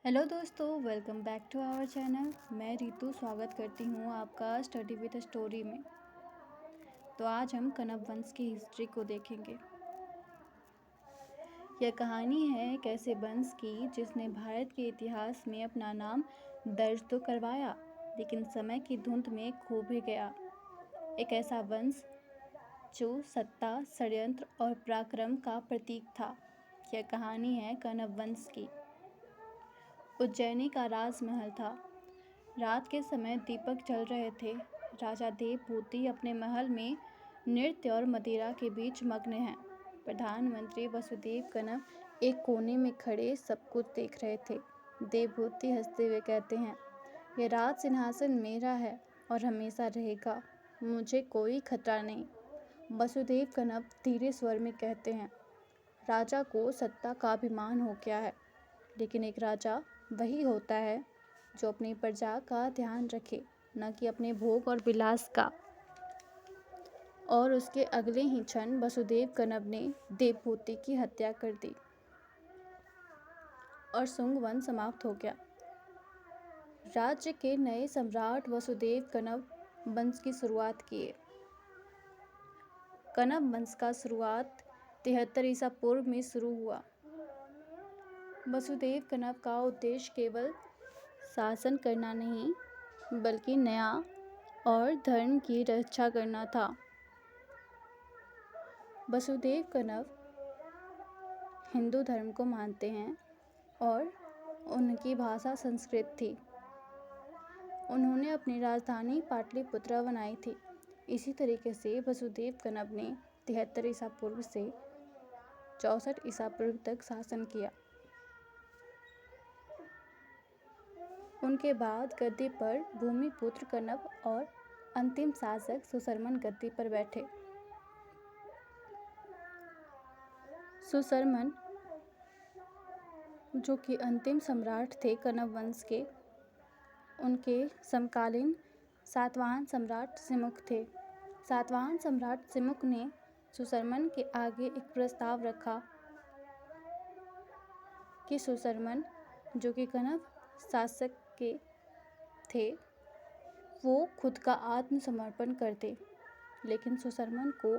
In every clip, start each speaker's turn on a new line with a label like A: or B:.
A: Hello दोस्तों, welcome back to our channel. मैं रितु स्वागत करती हूँ आपका स्टडी विद स्टोरी में। तो आज हम कण्व वंश की हिस्ट्री को देखेंगे। यह कहानी है एक ऐसे वंश की जिसने भारत के इतिहास में अपना नाम दर्ज तो करवाया, लेकिन समय की धुंध में खो भी गया। एक ऐसा वंश जो सत्ता, षड्यंत्र और पराक्रम का प्रतीक था। यह कहानी है कण्व वंश की। उज्जैनी का राजमहल था। रात के समय दीपक जल रहे थे। राजा देवभूति अपने महल में नृत्य और मदिरा के बीच मग्न हैं। प्रधानमंत्री वसुदेव कण्व एक कोने में खड़े सब कुछ देख रहे थे। देवभूति हंसते हुए कहते हैं, यह राज सिंहासन मेरा है और हमेशा रहेगा। मुझे कोई खतरा नहीं। वसुदेव कण्व धीरे स्वर में कहते हैं, राजा को सत्ता का अभिमान हो गया है, लेकिन एक राजा वही होता है जो अपनी प्रजा का ध्यान रखे, न कि अपने भोग और विलास का। और उसके अगले ही क्षण वसुदेव कण्व ने देवभूति की हत्या कर दी और शुंग वंश समाप्त हो गया। राज्य के नए सम्राट वसुदेव कण्व वंश की शुरुआत किए। कण्व वंश का शुरुआत 73 ईसा पूर्व में शुरू हुआ। वसुदेव कण्व का उद्देश्य केवल शासन करना नहीं, बल्कि न्याय और धर्म की रक्षा करना था। वसुदेव कण्व हिंदू धर्म को मानते हैं और उनकी भाषा संस्कृत थी। उन्होंने अपनी राजधानी पाटलिपुत्र बनाई थी। इसी तरीके से वसुदेव कण्व ने 73 ईसा पूर्व से 64 ईसा पूर्व तक शासन किया। उनके बाद गद्दी पर भूमिपुत्र कण्व और अंतिम शासक सुशर्मन गद्दी पर बैठे। सुशर्मन, जो कि अंतिम सम्राट थे कण्व वंश के, उनके समकालीन सातवाहन सम्राट सिमुक थे। सातवाहन सम्राट सिमुक ने सुशर्मन के आगे एक प्रस्ताव रखा कि सुशर्मन, जो कि कण्व शासक के थे, वो खुद का आत्मसमर्पण कर दे, लेकिन सुशर्मन को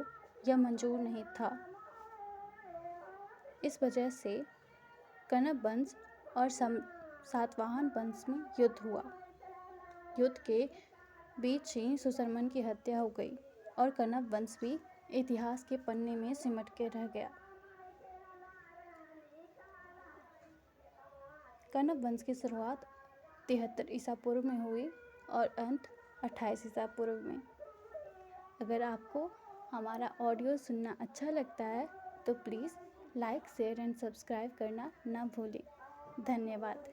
A: यह मंजूर नहीं था। इस वजह से कण्व वंश और सातवाहन वंश में युद्ध हुआ। युद्ध के बीच ही सुशर्मन की हत्या हो गई और कण्व वंश भी इतिहास के पन्ने में सिमट के रह गया। कण्व वंश की शुरुआत 73 ईसा पूर्व में हुई और अंत 28 ईसा पूर्व में। अगर आपको हमारा ऑडियो सुनना अच्छा लगता है तो please like, share and subscribe करना ना भूलें। धन्यवाद।